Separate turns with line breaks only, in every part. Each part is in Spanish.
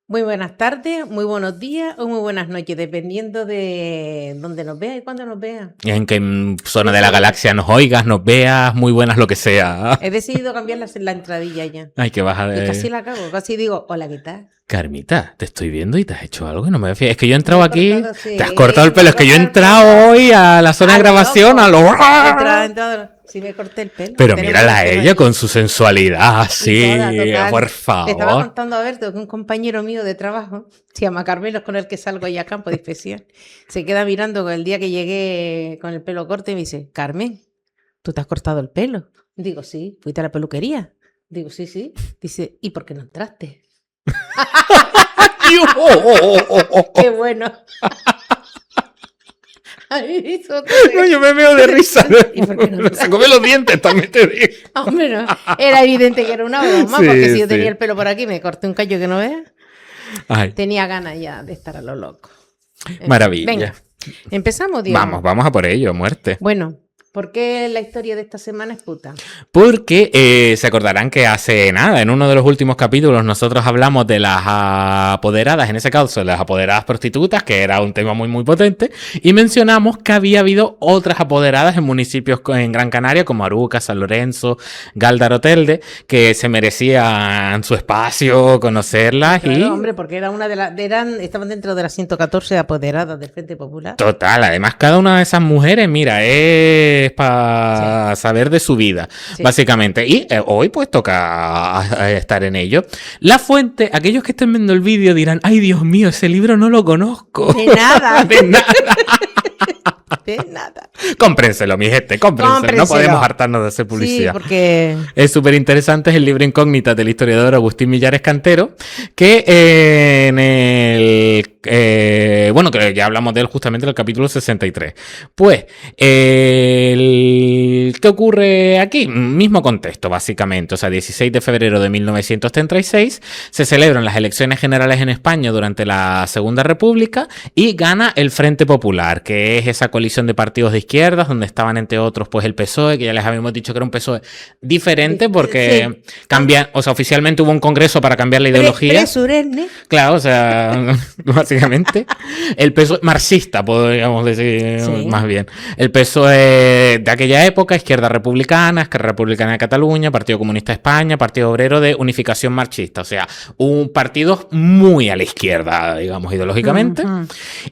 Muy buenas tardes, muy buenos días o muy buenas noches, dependiendo de dónde nos vea y cuándo nos vea.
En qué zona de la
Eso,
galaxia nos oigas, nos veas, muy buenas lo que sea.
he decidido cambiar la entradilla ya.
Ay, que baja
Y casi
de...
la cago, casi digo, hola, ¿qué tal?
Carmita, te estoy viendo y te has hecho algo y no me fío. Es que yo he
Me
entrado
he
aquí,
cortado,
te has cortado
sí,
el
me
pelo.
he
Es que yo he
cortado el pelo.
entrado hoy a la zona
A
de
lo
grabación, a
loco.
lo...
Entrado. Sí, me corté el pelo.
Pero
Tenemos
mírala
un
a
pelo
ella
ahí.
con su sensualidad,
Y toda,
así, por
total. Le estaba
favor.
contando a Berto que un compañero mío de trabajo, se llama Carmelo, es con el que salgo ya a campo de inspección, se queda mirando el día que llegué con el pelo corto y me dice, Carmen, ¿tú te has cortado el pelo? Digo, sí, fuiste a la peluquería. Digo, sí, sí. Dice, ¿y por qué no entraste? Qué bueno. Ay, eso
No, yo me veo de risa.
¿Y por qué no
Se
entraste?
come los dientes, también te digo.
Hombre, no. Era evidente que era una broma,
Sí,
porque si yo
sí.
tenía el pelo por aquí, me corté un callo que no veas.
Ay,
Tenía ganas ya de estar a lo loco. En fin,
maravilla.
venga, empezamos, Diego.
Vamos a por ello, a muerte.
Bueno, ¿por qué la historia de esta semana es puta?
Porque se acordarán que hace nada, en uno de los últimos capítulos, nosotros hablamos de las apoderadas, en ese caso, las apoderadas prostitutas, que era un tema muy, muy potente, y mencionamos que había habido otras apoderadas en municipios en Gran Canaria, como Aruca, San Lorenzo, Gáldaro Telde, que se merecían su espacio, conocerlas
Claro,
y...
hombre, porque era una de las, estaban dentro de las 114 apoderadas del Frente Popular.
Total, además cada una de esas mujeres, mira, es para saber de su vida,
Sí.
básicamente. Y hoy pues toca estar en ello. La fuente, aquellos que estén viendo el vídeo dirán, ay Dios mío, ese libro no lo conozco.
De nada.
De nada.
De nada.
Cómprenselo, mi gente, cómprenselo. No
Cómprenselo.
podemos hartarnos de hacer
Sí,
publicidad.
porque
Es súper interesante, es el libro Incógnita del historiador Agustín Millares Cantero, que en el... bueno, que ya hablamos de él justamente en el capítulo 63. Pues, ¿qué ocurre aquí? Mismo contexto, básicamente. O sea, 16 de febrero de 1936 se celebran las elecciones generales en España durante la Segunda República y gana el Frente Popular, que es esa coalición de partidos de izquierdas, donde estaban entre otros pues el PSOE, que ya les habíamos dicho que era un PSOE diferente porque cambian, o sea, oficialmente hubo un congreso para cambiar la ideología.
Presurerne.
Claro, o sea, básicamente el PSOE marxista, podríamos decir,
Sí.
más bien. El PSOE de aquella época, Izquierda Republicana, Esquerra Republicana de Cataluña, Partido Comunista de España, Partido Obrero de Unificación Marxista, o sea, un partido muy a la izquierda, digamos, ideológicamente.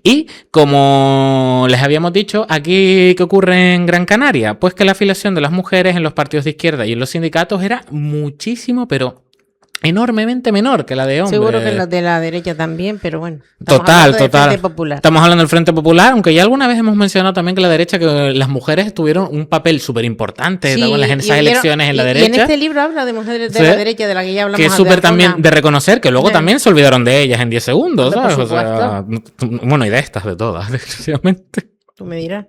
Y como les habíamos dicho, aquí ¿qué ocurre en Gran Canaria? Pues que la afiliación de las mujeres en los partidos de izquierda y en los sindicatos era muchísimo, pero enormemente menor que la de hombres.
Seguro que los de la derecha también, pero bueno.
Total.
Frente Popular.
Estamos hablando del Frente Popular, aunque ya alguna vez hemos mencionado también que la derecha, que las mujeres tuvieron un papel súper importante
Sí,
en esas elecciones en la
y en
derecha.
este libro habla de mujeres de
Sí.
la derecha, de la que ya hablamos.
Que es
de
súper
alguna.
también de reconocer que luego
Sí.
también se olvidaron de ellas en 10 segundos,
Hombre,
¿sabes?
por
O sea, bueno, y de estas, de todas, desgraciadamente.
Tú me dirás.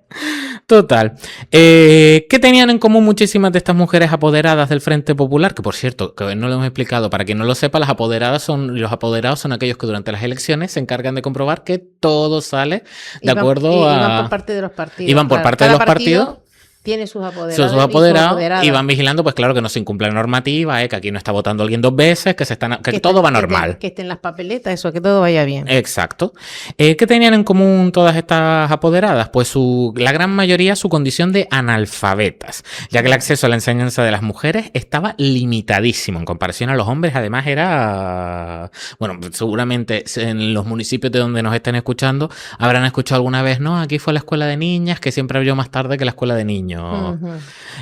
Total. ¿Qué tenían en común muchísimas de estas mujeres apoderadas del Frente Popular? Que por cierto, que no lo hemos explicado, para quien no lo sepa, los apoderados son aquellos que durante las elecciones se encargan de comprobar que todo sale de acuerdo a...
Iban por parte de los partidos.
Iban por parte de
Cada
los partidos.
Tiene sus apoderados.
Sus apoderados
apoderadas.
y van vigilando, pues claro, que no se incumple la normativa, que aquí no está votando alguien 2 veces, que todo va normal.
Que estén las papeletas, eso, que todo vaya bien.
Exacto. ¿Qué tenían en común todas estas apoderadas? Pues la gran mayoría su condición de analfabetas, ya que el acceso a la enseñanza de las mujeres estaba limitadísimo en comparación a los hombres. Además era, bueno, seguramente en los municipios de donde nos estén escuchando habrán escuchado alguna vez, no, aquí fue la escuela de niñas, que siempre abrió más tarde que la escuela de niños.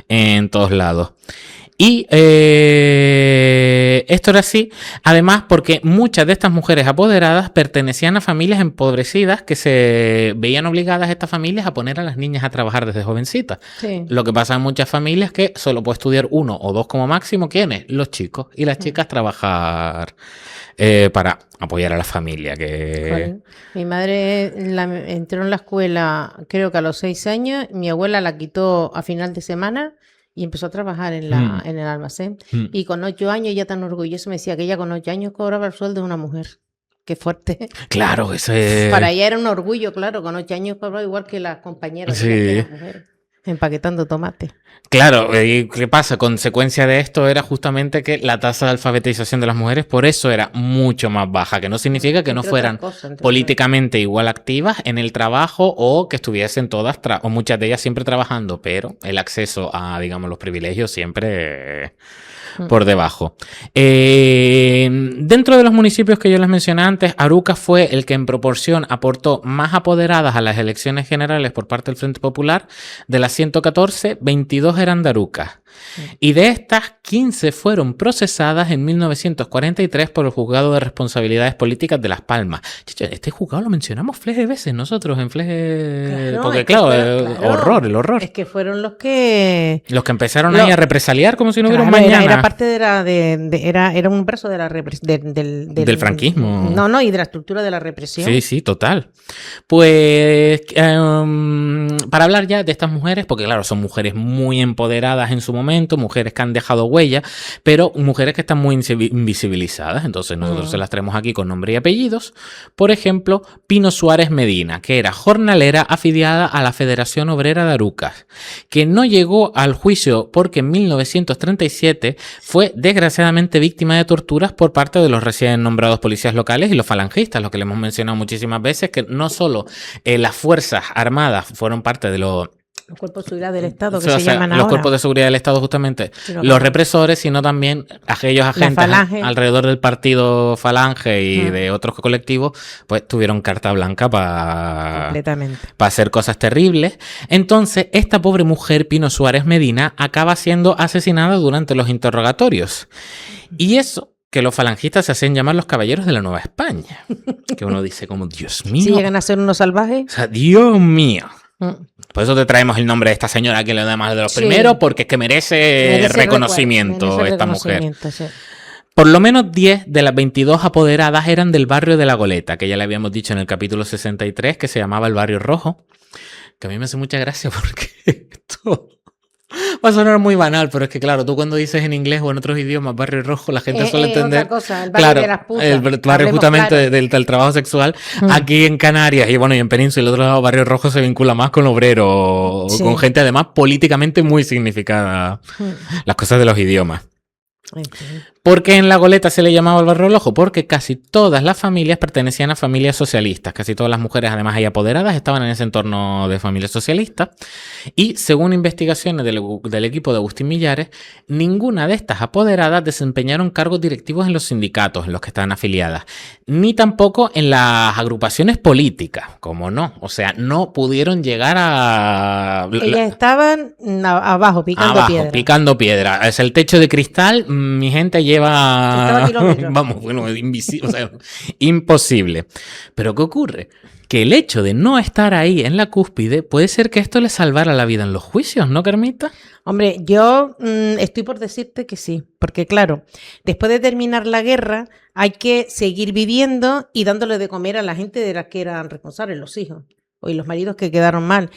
En todos lados. Y esto era así, además, porque muchas de estas mujeres apoderadas pertenecían a familias empobrecidas que se veían obligadas estas familias a poner a las niñas a trabajar desde jovencitas.
Sí.
Lo que pasa en muchas familias que solo puede estudiar 1 o 2 como máximo. ¿Quiénes? Los chicos. Y las chicas trabajar para apoyar a la familia.
Joder. Mi madre entró en la escuela, creo que a los 6 años. Mi abuela la quitó a final de semana y empezó a trabajar en el almacén. Y con 8 años, ya tan orgullosa, me decía que ella con 8 años cobraba el sueldo de una mujer. Qué fuerte.
Claro, eso es...
Para ella era un orgullo, claro. Con 8 años cobraba igual que las compañeras.
Sí.
De las mujeres. Empaquetando tomate.
Claro, ¿qué pasa? Consecuencia de esto era justamente que la tasa de alfabetización de las mujeres por eso era mucho más baja, que no significa que no fueran políticamente igual activas en el trabajo o que estuviesen todas o muchas de ellas siempre trabajando, pero el acceso a, digamos, los privilegios siempre por debajo. Dentro de los municipios que yo les mencioné antes, Aruca fue el que en proporción aportó más apoderadas a las elecciones generales por parte del Frente Popular. De las 114, 22 eran de Aruca. Y de estas, 15 fueron procesadas en 1943 por el Juzgado de Responsabilidades Políticas de Las Palmas. Chicho, este juzgado lo mencionamos fleje veces nosotros en fleje...
Claro,
porque claro, el horror.
Es que fueron los que...
Los que empezaron ahí a represaliar como si no hubiera un
claro,
mañana.
Era parte era un brazo de la
del franquismo.
No, y de la estructura de la represión.
Sí, total. Pues para hablar ya de estas mujeres, porque claro, son mujeres muy empoderadas en su momento, mujeres que han dejado huella, pero mujeres que están muy invisibilizadas. Entonces nosotros se las traemos aquí con nombre y apellidos. Por ejemplo, Pino Suárez Medina, que era jornalera afiliada a la Federación Obrera de Arucas, que no llegó al juicio porque en 1937 fue desgraciadamente víctima de torturas por parte de los recién nombrados policías locales y los falangistas, lo que le hemos mencionado muchísimas veces, que no solo las Fuerzas Armadas fueron parte de los
cuerpos de seguridad del Estado, que
se llaman ahora. Los cuerpos de seguridad del Estado, justamente, los represores, sino también aquellos agentes alrededor del partido Falange y de otros colectivos, pues tuvieron carta blanca para hacer cosas terribles. Entonces, esta pobre mujer, Pino Suárez Medina, acaba siendo asesinada durante los interrogatorios. Y eso, que los falangistas se hacían llamar los caballeros de la Nueva España. Que uno dice como, Dios mío.
Si llegan a ser unos salvajes.
O sea, Dios mío. Por eso te traemos el nombre de esta señora que le da más de los primeros, porque es que merece reconocimiento esta mujer. Sí. Por lo menos 10 de las 22 apoderadas eran del barrio de La Goleta, que ya le habíamos dicho en el capítulo 63, que se llamaba el Barrio Rojo, que a mí me hace mucha gracia porque esto va a sonar muy banal, pero es que claro, tú cuando dices en inglés o en otros idiomas Barrio Rojo, la gente suele entender...
Otra cosa, el barrio de las putas.
El barrio justamente del trabajo sexual. Aquí en Canarias y bueno, y en Península, el otro lado, Barrio Rojo se vincula más con obrero, con gente además políticamente muy significada. Las cosas de los idiomas. ¿Por qué en La Goleta se le llamaba el Barrio Rojo? Porque casi todas las familias pertenecían a familias socialistas. Casi todas las mujeres, además ahí apoderadas, estaban en ese entorno de familias socialistas. Y según investigaciones del equipo de Agustín Millares, ninguna de estas apoderadas desempeñaron cargos directivos en los sindicatos en los que estaban afiliadas, ni tampoco en las agrupaciones políticas, como no. O sea, no pudieron llegar a...
Ellas estaban abajo,
picando piedra. Es el techo de cristal, mi gente lleva... Vamos, bueno, invisible, o sea, imposible. Pero ¿qué ocurre? Que el hecho de no estar ahí en la cúspide puede ser que esto le salvara la vida en los juicios, ¿no, Carmita?
Hombre, yo estoy por decirte que sí, porque claro, después de terminar la guerra hay que seguir viviendo y dándole de comer a la gente de las que eran responsables, los hijos y los maridos que quedaron mal.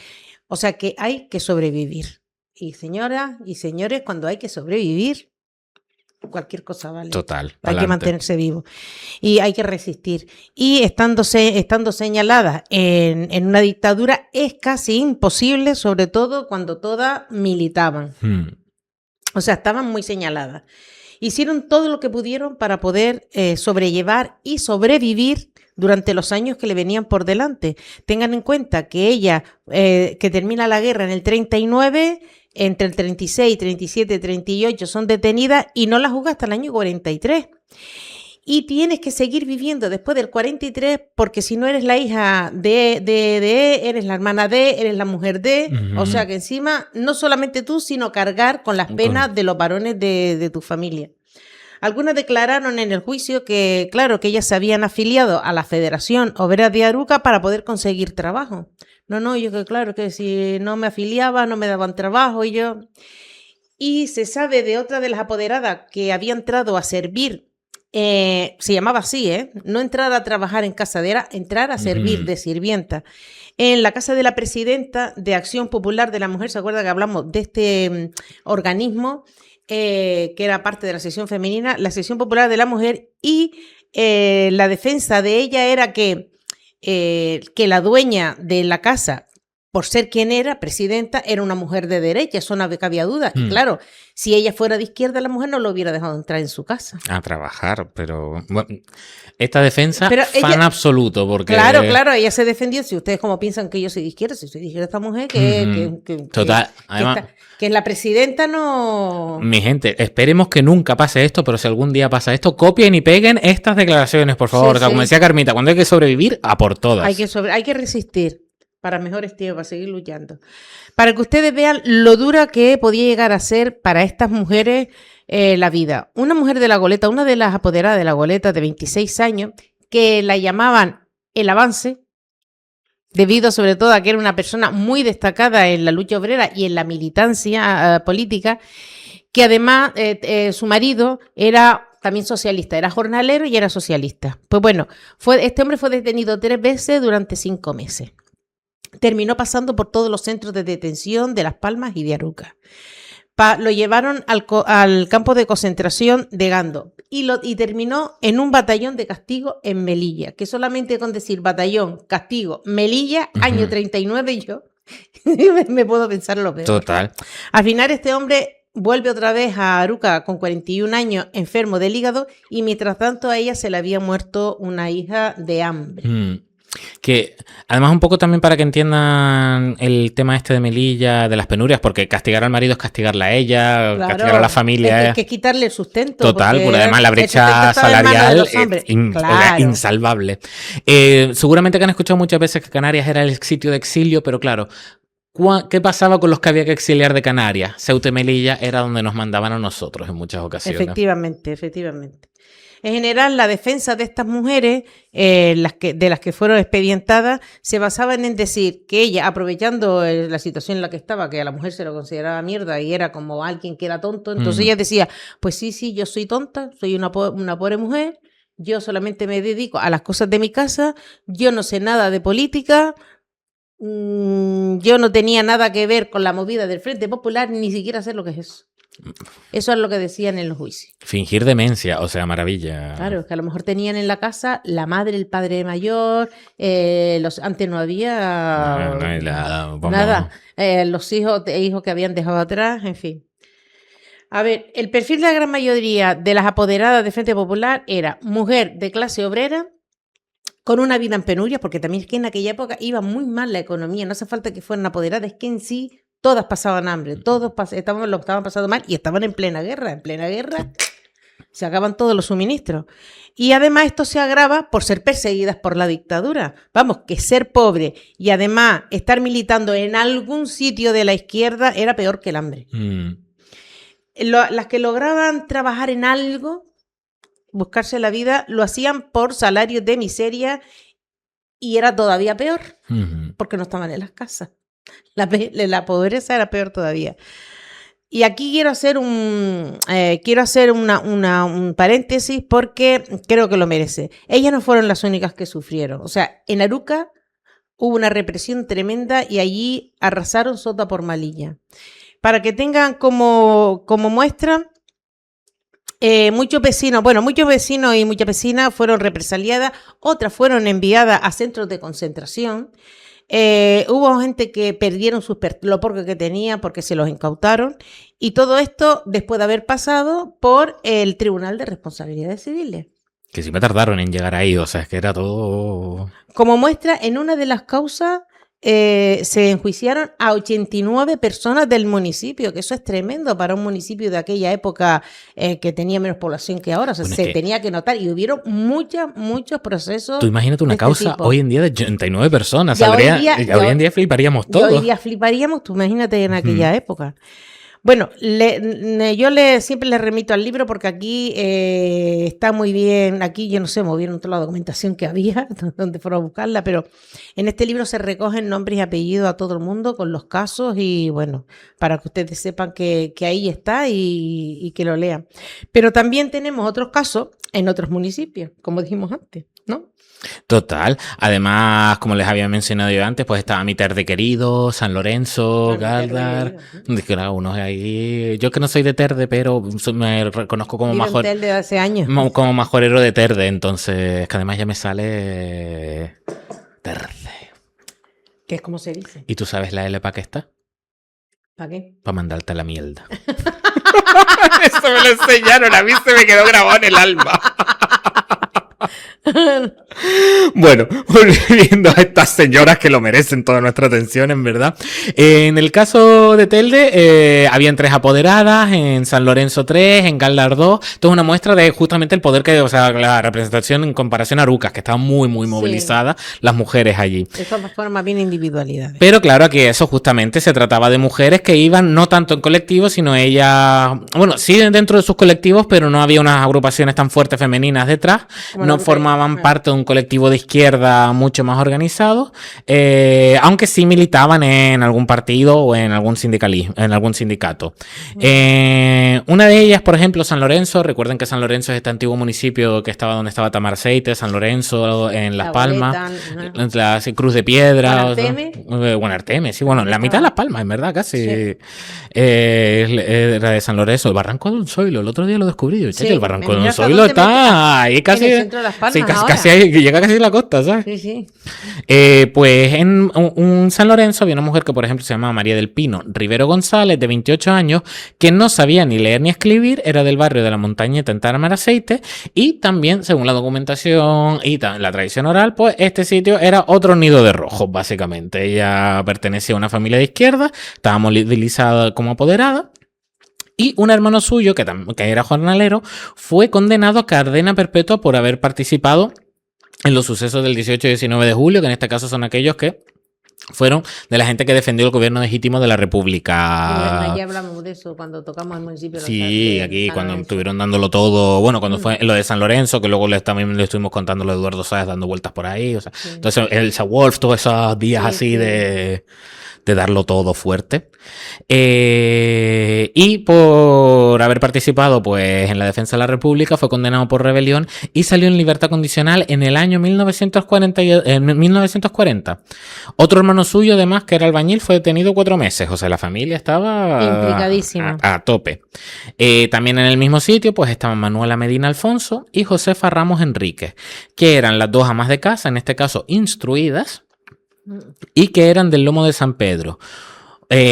O sea que hay que sobrevivir. Y señoras y señores, cuando hay que sobrevivir, cualquier cosa vale.
Total.
Hay que mantenerse vivo y hay que resistir. Y estando señaladas en una dictadura es casi imposible, sobre todo cuando todas militaban. O sea, estaban muy señaladas. Hicieron todo lo que pudieron para poder sobrellevar y sobrevivir durante los años que le venían por delante. Tengan en cuenta que ella, que termina la guerra en el 39... entre el 36, 37, 38 son detenidas y no las juzga hasta el año 43. Y tienes que seguir viviendo después del 43 porque si no eres la hija de, eres la hermana de, eres la mujer de. O sea que encima no solamente tú, sino cargar con las penas de los varones de tu familia. Algunas declararon en el juicio que, claro, que ellas se habían afiliado a la Federación Obrera de Aruca para poder conseguir trabajo. No, yo que claro, que si no me afiliaba, no me daban trabajo y se sabe de otra de las apoderadas que había entrado a servir, se llamaba así, no entrar a trabajar en casa, era entrar a servir de sirvienta. En la casa de la presidenta de Acción Popular de la Mujer, ¿se acuerda que hablamos de este organismo? Que era parte de la sección femenina, la sección popular de la mujer, y la defensa de ella era que la dueña de la casa, por ser quien era, presidenta, era una mujer de derecha, eso no cabía duda. Y claro, si ella fuera de izquierda, la mujer no lo hubiera dejado entrar en su casa.
A trabajar, pero bueno, esta defensa,
pero
fan
ella,
absoluto, porque...
Claro, ella se defendió. Si ustedes como piensan que yo soy de izquierda, si soy de izquierda esta mujer
Total, además...
que la presidenta no...
Mi gente, esperemos que nunca pase esto, pero si algún día pasa esto, copien y peguen estas declaraciones, por favor. Sí, o sea, como decía Carmita, cuando hay que sobrevivir, a por todas.
Hay que resistir para mejores tiempos, para seguir luchando. Para que ustedes vean lo dura que podía llegar a ser para estas mujeres la vida. Una mujer de La Goleta, una de las apoderadas de La Goleta de 26 años, que la llamaban El Avance, debido sobre todo a que era una persona muy destacada en la lucha obrera y en la militancia política, que además su marido era también socialista, era jornalero y era socialista. Pues bueno, este hombre fue detenido 3 veces durante 5 meses. Terminó pasando por todos los centros de detención de Las Palmas y de Aruca. Lo llevaron al campo de concentración de Gando y terminó en un batallón de castigo en Melilla, que solamente con decir batallón, castigo, Melilla, año 39 yo me puedo pensar lo peor.
Total.
Al final este hombre vuelve otra vez a Aruca con 41 años, enfermo del hígado, y mientras tanto a ella se le había muerto una hija de hambre.
Que además un poco también para que entiendan el tema este de Melilla, de las penurias, porque castigar al marido es castigarla a ella, claro, castigar a la familia.
Es que quitarle el sustento.
Total, porque además la brecha salarial es insalvable. Seguramente que han escuchado muchas veces que Canarias era el sitio de exilio, pero claro, ¿qué pasaba con los que había que exiliar de Canarias? Ceuta y Melilla era donde nos mandaban a nosotros en muchas ocasiones.
Efectivamente. En general, la defensa de estas mujeres, de las que fueron expedientadas, se basaban en decir que ella, aprovechando la situación en la que estaba, que a la mujer se lo consideraba mierda y era como alguien que era tonto, entonces ella decía, pues sí, yo soy tonta, soy una pobre mujer, yo solamente me dedico a las cosas de mi casa, yo no sé nada de política, yo no tenía nada que ver con la movida del Frente Popular, ni siquiera sé lo que es eso. Eso es lo que decían en los juicios.
Fingir demencia, o sea, maravilla.
Claro, es que a lo mejor tenían en la casa la madre, el padre mayor, antes no había nada, los hijos que habían dejado atrás, en fin. A ver, el perfil de la gran mayoría de las apoderadas del Frente Popular era mujer de clase obrera, con una vida en penuria, porque también es que en aquella época iba muy mal la economía, no hace falta que fueran apoderadas, es que en sí todas pasaban hambre, todos lo estaban pasando mal y estaban en plena guerra se acaban todos los suministros. Y además esto se agrava por ser perseguidas por la dictadura. Vamos, que ser pobre y además estar militando en algún sitio de la izquierda era peor que el hambre. Las que lograban trabajar en algo, buscarse la vida, lo hacían por salarios de miseria y era todavía peor, porque no estaban en las casas. La pobreza era peor todavía. Y aquí quiero hacer un paréntesis porque creo que lo merece. Ellas no fueron las únicas que sufrieron. O sea, en Aruca hubo una represión tremenda y allí arrasaron Sota por Malilla. Para que tengan como muestra, muchos vecinos y muchas vecinas fueron represaliadas, otras fueron enviadas a centros de concentración. Hubo gente que perdieron lo poco que tenían porque se los incautaron, y todo esto después de haber pasado por el Tribunal de Responsabilidades Civiles.
Que sí me tardaron en llegar ahí, o sea, es que era todo...
Como muestra, en una de las causas se enjuiciaron a 89 personas del municipio, que eso es tremendo para un municipio de aquella época que tenía menos población que ahora, o sea, se tenía que notar, y hubieron muchos procesos.
Tú imagínate una causa tipo. Hoy en día de 89 personas, hoy en día fliparíamos todos.
Hoy día fliparíamos, tú imagínate en aquella época. Bueno, yo siempre les remito al libro porque aquí está muy bien. Aquí yo no sé, movieron toda la documentación que había, donde fueron a buscarla, pero en este libro se recogen nombres y apellidos a todo el mundo con los casos y bueno, para que ustedes sepan que ahí está y que lo lean. Pero también tenemos otros casos en otros municipios, como dijimos antes, ¿no?
Total. Además, como les había mencionado yo antes, pues estaba Miter de Querido, San Lorenzo, Galdar. Claro, unos ahí. Yo que no soy de Terde, pero me reconozco como
Terde hace años.
Como majorero de Terde, entonces, que además ya me sale Terde.
Que es como se dice.
¿Y tú sabes la L para qué está?
¿Para qué?
Para mandarte a la mierda. Eso me lo enseñaron, a mí se me quedó grabado en el alma. Bueno, volviendo a estas señoras que lo merecen toda nuestra atención, en verdad. En el caso de Telde, habían 3 apoderadas, en San Lorenzo 3, en Galdar 2. Esto es una muestra de justamente el poder que, o sea, la representación en comparación a Arucas, que estaban muy movilizadas las mujeres allí.
Estas fueron más bien individualidades.
Pero claro, aquí eso justamente se trataba de mujeres que iban no tanto en colectivos, sino ellas, bueno, sí dentro de sus colectivos, pero no había unas agrupaciones tan fuertes femeninas detrás, no formaban parte de un colectivo de izquierda mucho más organizado, aunque sí militaban en algún partido o en algún sindicalismo, en algún sindicato. Una de ellas, por ejemplo, San Lorenzo. Recuerden que San Lorenzo es este antiguo municipio que estaba donde estaba Tamaraceite, San Lorenzo, en Las Palmas, la Cruz de Piedra, Guanarteme, sí, bueno, la mitad de Las Palmas, en verdad, casi. Sí. Era de San Lorenzo, el Barranco de Unzoilo, el otro día lo descubrí yo, sí, el Barranco de Unzoilo está ahí casi. En el centro de Las Palmas, sí, llega casi a la costa, ¿sabes?
Sí, sí.
Pues en un San Lorenzo había una mujer que, por ejemplo, se llamaba María del Pino Rivero González, de 28 años, que no sabía ni leer ni escribir, era del barrio de la Montañeta en Tamaraceite, y también, según la documentación y la tradición oral, pues este sitio era otro nido de rojos, básicamente. Ella pertenecía a una familia de izquierda, estaba movilizada como apoderada. Y un hermano suyo, que era jornalero, fue condenado a cadena perpetua por haber participado en los sucesos del 18 y 19 de julio, que en este caso son aquellos que fueron de la gente que defendió el gobierno legítimo de la República.
Aquí hablamos de eso cuando tocamos el municipio.
Sí, aquí cuando estuvieron dándolo todo, bueno, cuando fue lo de San Lorenzo, que luego también le estuvimos contando lo de Eduardo Sáez dando vueltas por ahí, o sea, sí. Entonces el Wolf, todos esos días así de darlo todo fuerte. Y por haber participado pues en la defensa de la República fue condenado por rebelión y salió en libertad condicional en el año 1940. Otro hermano suyo, además, que era albañil, fue detenido 4 meses. O sea, la familia estaba
implicadísima
a tope. También en el mismo sitio pues estaban Manuela Medina Alfonso y Josefa Ramos Enríquez, que eran las 2 amas de casa, en este caso instruidas, y que eran del Lomo de San Pedro.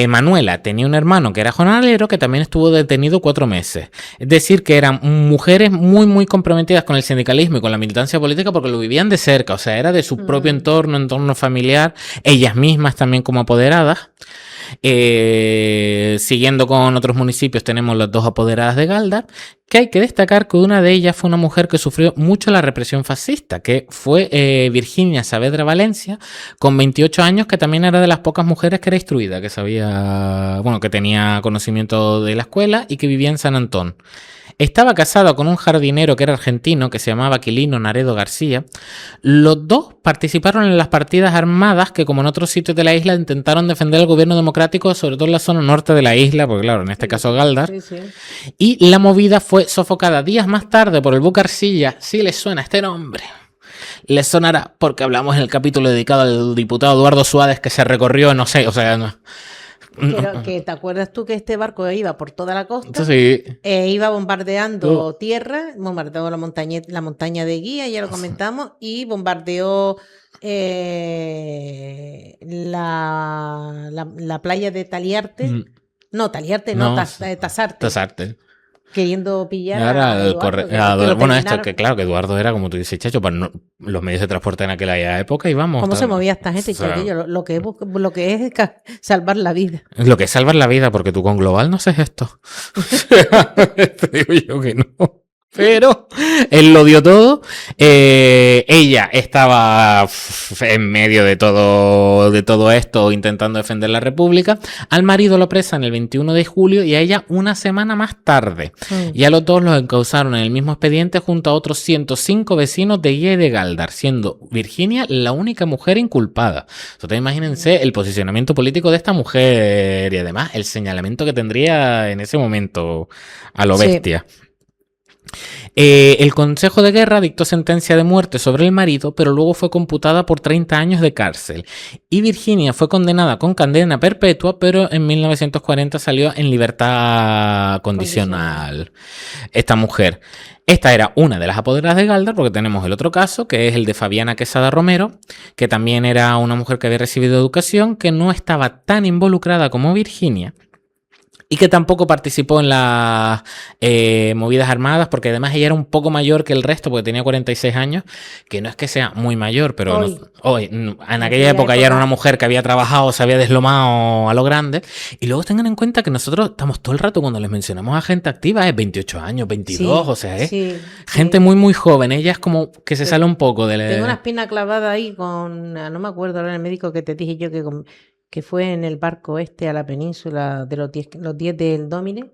Manuela tenía un hermano que era jornalero, que también estuvo detenido 4 meses. Es decir, que eran mujeres muy comprometidas con el sindicalismo y con la militancia política porque lo vivían de cerca, o sea, era de su propio entorno familiar, ellas mismas también como apoderadas. Siguiendo con otros municipios tenemos las 2 apoderadas de Galdar, que hay que destacar que una de ellas fue una mujer que sufrió mucho la represión fascista, que fue Virginia Saavedra Valencia, con 28 años, que también era de las pocas mujeres que era instruida, que sabía, bueno, que tenía conocimiento de la escuela y que vivía en San Antón. Estaba casada con un jardinero que era argentino, que se llamaba Aquilino Naredo García. Los 2 participaron en las partidas armadas que, como en otros sitios de la isla, intentaron defender al gobierno democrático, sobre todo en la zona norte de la isla, porque claro, en este caso Galdar. Sí. Y la movida fue sofocada días más tarde por el buque Arcilla. Sí les suena este nombre. Les sonará porque hablamos en el capítulo dedicado al diputado Eduardo Suárez, que se recorrió, no sé, o sea... No.
Pero que te acuerdas tú que este barco iba por toda la costa,
sí.
Iba bombardeando tierra, bombardeó la montaña de Guía, ya lo comentamos, y bombardeó la playa de Taliarte. No, Taliarte no, Tasarte. Queriendo pillar a Eduardo.
Bueno, esto que claro, que Eduardo era, como tú dices, chacho, para los medios de transporte en aquella época íbamos.
¿Cómo se movía esta gente? O sea, lo que es salvar la vida.
Lo que es salvar la vida, porque tú con Global no haces esto. Te digo yo que no. Pero él lo dio todo. Ella estaba en medio de todo esto, intentando defender la República. Al marido lo apresan el 21 de julio y a ella una semana más tarde. Y a los 2 los encausaron en el mismo expediente junto a otros 105 vecinos de Guía y de Galdar, siendo Virginia la única mujer inculpada. Entonces, imagínense el posicionamiento político de esta mujer y además el señalamiento que tendría en ese momento a lo bestia. El Consejo de Guerra dictó sentencia de muerte sobre el marido, pero luego fue computada por 30 años de cárcel. Y Virginia fue condenada con cadena perpetua, pero en 1940 salió en libertad condicional. Esta mujer. Esta era una de las apoderadas de Galdar, porque tenemos el otro caso, que es el de Fabiana Quesada Romero, que también era una mujer que había recibido educación, que no estaba tan involucrada como Virginia, y que tampoco participó en las movidas armadas, porque además ella era un poco mayor que el resto, porque tenía 46 años, que no es que sea muy mayor, pero en aquella época ya era una mujer que había trabajado, se había deslomado a lo grande. Y luego tengan en cuenta que nosotros estamos todo el rato, cuando les mencionamos a gente activa, es 28 años, 22, o sea, es gente muy, muy joven. Ella es como que se sale un poco de...
Tengo una espina clavada ahí con, no me acuerdo ahora el médico que te dije yo que fue en el barco a la península de los 10 del Domine,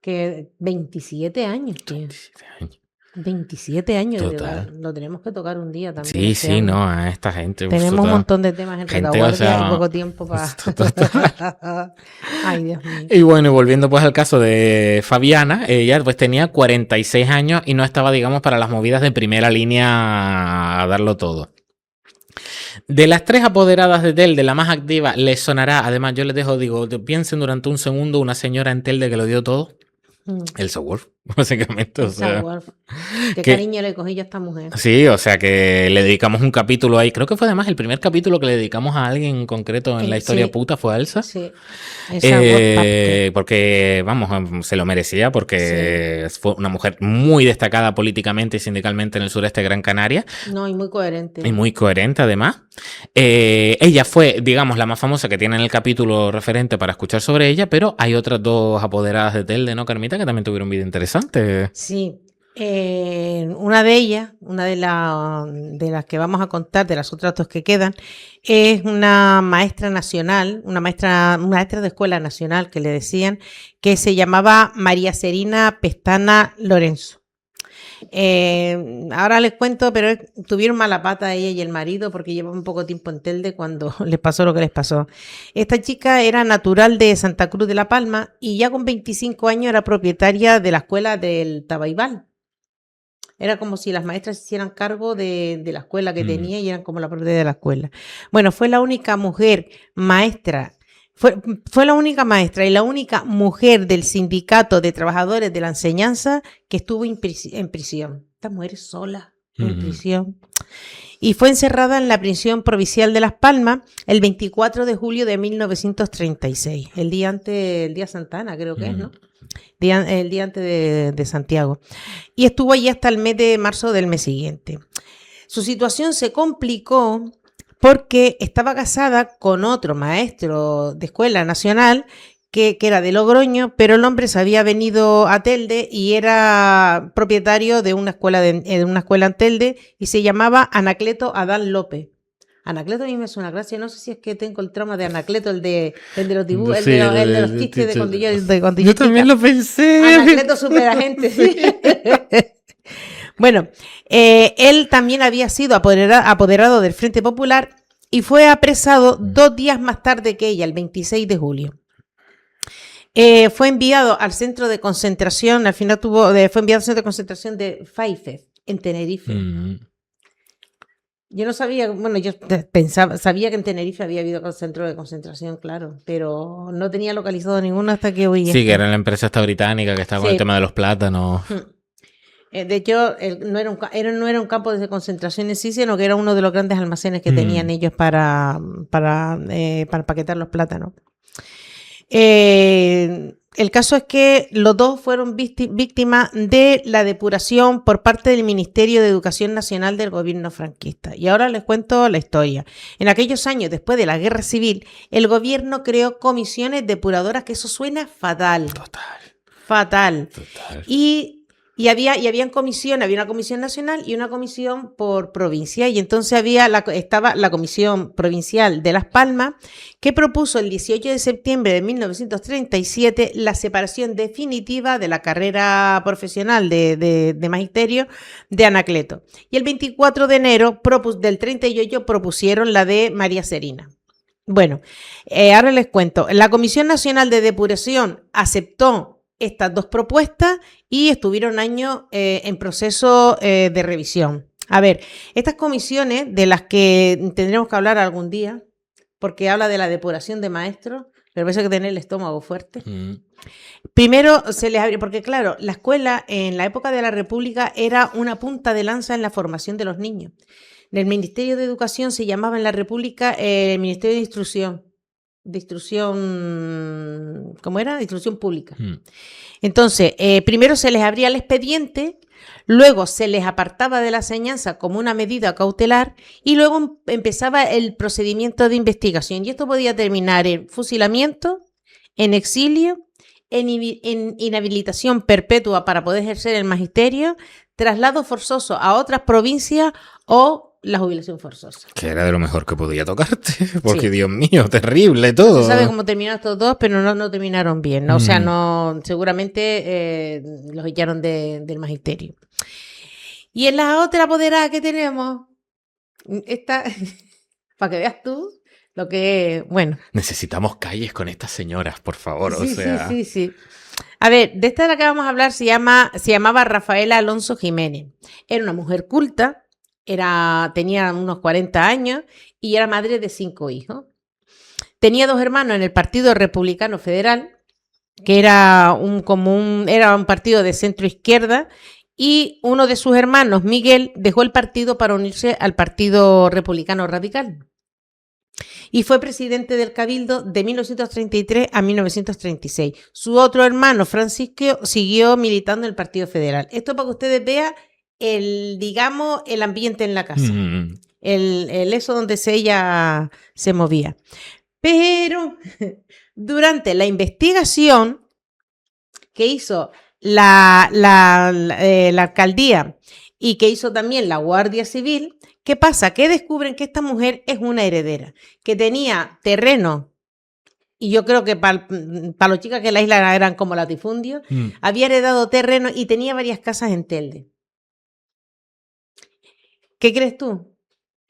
que 27 años, tío.
27 años.
27 años,
Total.
Lo tenemos que tocar un día también.
Sí, no, a esta gente.
Tenemos un montón de temas en retaguardia y poco tiempo para... Ay, Dios mío.
Y bueno, volviendo pues al caso de Fabiana, ella pues tenía 46 años y no estaba, digamos, para las movidas de primera línea a darlo todo. De las 3 apoderadas de Telde, la más activa, les sonará, además yo les dejo, piensen durante un segundo, una señora en Telde que lo dio todo. Elsa Wolf, básicamente.
Elsa Wolf. Qué cariño le cogí yo a esta mujer.
Sí, o sea que le dedicamos un capítulo ahí. Creo que fue además el primer capítulo que le dedicamos a alguien en concreto en la historia puta fue a Elsa.
Sí.
Porque, vamos, se lo merecía porque fue una mujer muy destacada políticamente y sindicalmente en el sureste de Gran Canaria.
No, y muy coherente.
Y muy coherente además. Ella fue, digamos, la más famosa que tiene en el capítulo referente para escuchar sobre ella, pero hay otras 2 apoderadas de Telde, ¿no, Carmita? Que también tuvieron un vídeo interesante.
Sí. Una de ellas, una de las que vamos a contar, de las otras 2 que quedan, es una maestra nacional, una maestra de escuela nacional que le decían, que se llamaba María Serina Pestana Lorenzo. Ahora les cuento, pero tuvieron mala pata ella y el marido porque llevaban poco tiempo en Telde cuando les pasó lo que les pasó. Esta chica era natural de Santa Cruz de la Palma y ya con 25 años era propietaria de la escuela del Tabaibal. Era como si las maestras se hicieran cargo de la escuela que tenía y eran como la propiedad de la escuela. Bueno, fue la única mujer maestra. Fue la única maestra y la única mujer del sindicato de trabajadores de la enseñanza que estuvo en prisión. Esta mujer sola en prisión. Y fue encerrada en la prisión provincial de Las Palmas el 24 de julio de 1936, el día Santa Ana, creo que es, ¿no? El día antes de Santiago. Y estuvo allí hasta el mes de marzo del mes siguiente. Su situación se complicó porque estaba casada con otro maestro de escuela nacional que era de Logroño, pero el hombre se había venido a Telde y era propietario de una escuela en Telde y se llamaba Anacleto Adán López. Anacleto a mí me suena gracia, no sé si es que tengo el trauma de Anacleto, el de los dibujos, el de los chistes de cuando yo
también lo pensé.
Anacleto superagente, sí. Bueno, él también había sido apoderado del Frente Popular y fue apresado 2 días más tarde que ella, el 26 de julio. Fue enviado al centro de concentración, al final fue enviado al centro de concentración de Faifes, en Tenerife. Yo no sabía, bueno, sabía que en Tenerife había habido centro de concentración, claro, pero no tenía localizado ninguno hasta que hoy.
Sí, que era la empresa esta británica que estaba con el tema de los plátanos.
De hecho, no era un campo de concentración en sí, sino que era uno de los grandes almacenes que tenían ellos para empaquetar los plátanos. El caso es que los 2 fueron víctimas de la depuración por parte del Ministerio de Educación Nacional del gobierno franquista. Y ahora les cuento la historia. En aquellos años, después de la Guerra Civil, el gobierno creó comisiones depuradoras, que eso suena fatal. Fatal. Había una comisión nacional y una comisión por provincia, y entonces estaba la comisión provincial de Las Palmas, que propuso el 18 de septiembre de 1937 la separación definitiva de la carrera profesional de magisterio de Anacleto. Y el 24 de enero del 38 propusieron la de María Serina. Bueno, ahora les cuento. La Comisión Nacional de Depuración aceptó estas 2 propuestas y estuvieron años en proceso de revisión. A ver, estas comisiones de las que tendremos que hablar algún día, porque habla de la depuración de maestros, pero eso hay que tener el estómago fuerte. Primero se les abrió, porque claro, la escuela en la época de la República era una punta de lanza en la formación de los niños. El Ministerio de Educación se llamaba en la República el Ministerio de Instrucción. ¿Cómo era? De Instrucción Pública. Entonces, primero se les abría el expediente, luego se les apartaba de la enseñanza como una medida cautelar y luego empezaba el procedimiento de investigación. Y esto podía terminar en fusilamiento, en exilio, en inhabilitación perpetua para poder ejercer el magisterio, traslado forzoso a otras provincias o la jubilación forzosa.
Que era de lo mejor que podía tocarte, porque Dios mío, terrible todo.
Se sabe cómo terminaron estos dos, pero no terminaron bien, ¿no? O sea, no, seguramente los echaron del magisterio. Y en la otra apoderada que tenemos, esta, para que veas tú lo que es, bueno.
Necesitamos calles con estas señoras, por favor,
Sí,
o sea.
Sí. A ver, de esta de la que vamos a hablar se llamaba Rafaela Alonso Jiménez. Era una mujer culta. Tenía unos 40 años y era madre de 5 hijos. Tenía 2 hermanos en el Partido Republicano Federal, que era un partido de centro izquierda, y uno de sus hermanos, Miguel, dejó el partido para unirse al Partido Republicano Radical. Y fue presidente del Cabildo de 1933 a 1936. Su otro hermano, Francisco, siguió militando en el Partido Federal. Esto para que ustedes vean el ambiente en la casa, eso donde ella se movía. Pero durante la investigación que hizo la alcaldía y que hizo también la Guardia Civil, ¿qué pasa? Que descubren que esta mujer es una heredera, que tenía terreno. Y yo creo que para los chicos que en la isla eran como latifundios, había heredado terreno y tenía varias casas en Telde. ¿Qué crees tú?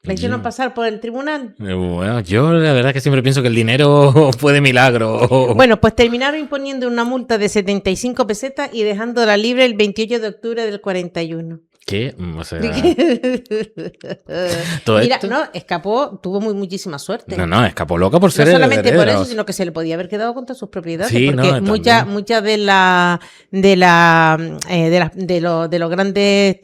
¿La hicieron pasar por el tribunal?
Bueno, yo la verdad que siempre pienso que el dinero fue de milagro.
Bueno, pues terminaron imponiendo una multa de 75 pesetas y dejándola libre el 28 de octubre del 41.
¿Qué? O sea...
Mira, no, escapó, tuvo muchísima suerte.
No, escapó loca por ser heredera.
No solamente por eso, sino que se le podía haber quedado con todas sus propiedades.
Sí,
porque muchas de los grandes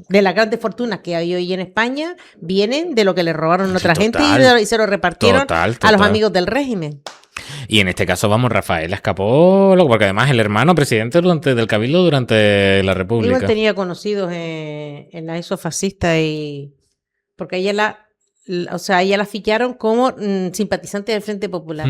de las grandes fortunas que hay hoy en España vienen de lo que le robaron a otra gente y se lo repartieron a los amigos del régimen.
Y en este caso, Rafaela escapó, porque además el hermano presidente del Cabildo durante la República.
Igual tenía conocidos en la ESO fascista porque ella la ficharon como simpatizante del Frente Popular.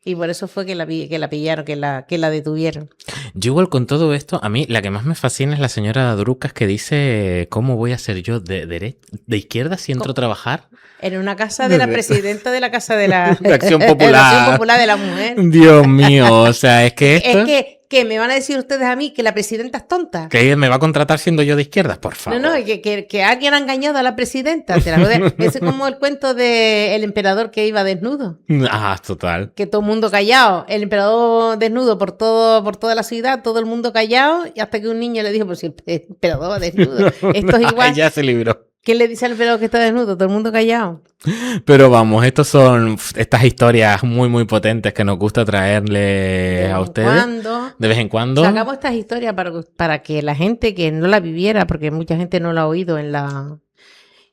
Y por eso fue que la pillaron, que la detuvieron.
Yo igual con todo esto, a mí la que más me fascina es la señora Drucas que dice, ¿cómo voy a ser yo de izquierda si entro a trabajar?
En una casa de la presidenta de la Casa de la
Acción Popular.
La Acción Popular de la Mujer.
Dios mío, o sea, es que esto...
Es que me van a decir ustedes a mí que la presidenta es tonta.
¿Que me va a contratar siendo yo de izquierda? Por favor.
No, que alguien ha engañado a la presidenta. Ese es como el cuento del emperador que iba desnudo.
Ah, total.
Que todo el mundo callado. El emperador desnudo por toda la ciudad, todo el mundo callado, y hasta que un niño le dijo, pues si el emperador va desnudo. Esto es igual.
Ya se libró.
¿Quién le dice al emperador que está desnudo? Todo el mundo callado.
Pero vamos, estos son estas historias muy, muy potentes que nos gusta traerles a ustedes. De vez en cuando.
Sacamos estas historias para que la gente que no la viviera, porque mucha gente no la ha oído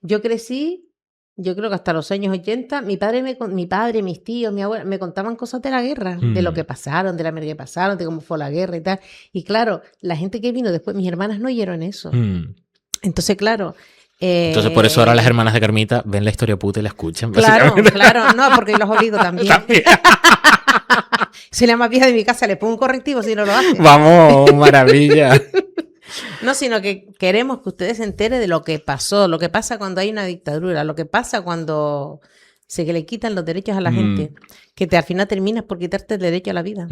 Yo crecí, yo creo que hasta los años 80, mi padre, mis tíos, mi abuela, me contaban cosas de la guerra, de lo que pasaron, de la guerra que pasaron, de cómo fue la guerra y tal. Y claro, la gente que vino después, mis hermanas no oyeron eso. Entonces, claro...
Entonces, por eso ahora las hermanas de Carmita ven la historia puta y la escuchan.
Claro, no, porque los obligo también. Si la más vieja de mi casa le pongo un correctivo si no lo hace.
Vamos, maravilla.
No, sino que queremos que ustedes se enteren de lo que pasó, lo que pasa cuando hay una dictadura, lo que pasa cuando se le quitan los derechos a la gente, que al final terminas por quitarte el derecho a la vida.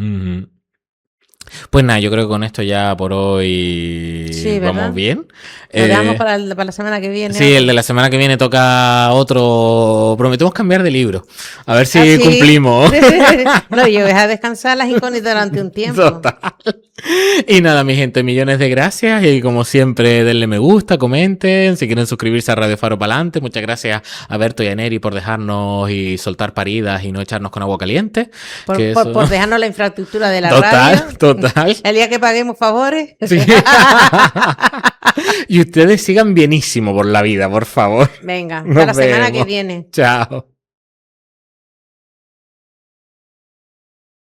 Pues nada, yo creo que con esto ya por hoy
Sí,
vamos bien.
Lo dejamos para la semana que viene.
Sí, el de la semana que viene toca otro. Prometemos cambiar de libro. A ver si
¿sí?
cumplimos.
No, yo voy a descansar las incógnitas durante un tiempo.
Total. Y nada, mi gente, millones de gracias. Y como siempre, denle me gusta, comenten. Si quieren suscribirse a Radio Faro Pa'lante. Muchas gracias a Berto y a Neri por dejarnos y soltar paridas y no echarnos con agua caliente.
Por dejarnos la infraestructura de la
radio.
Total. El día que paguemos favores.
Sí. Y ustedes sigan bienísimo por la vida, por favor.
Venga, hasta la semana que viene.
Chao.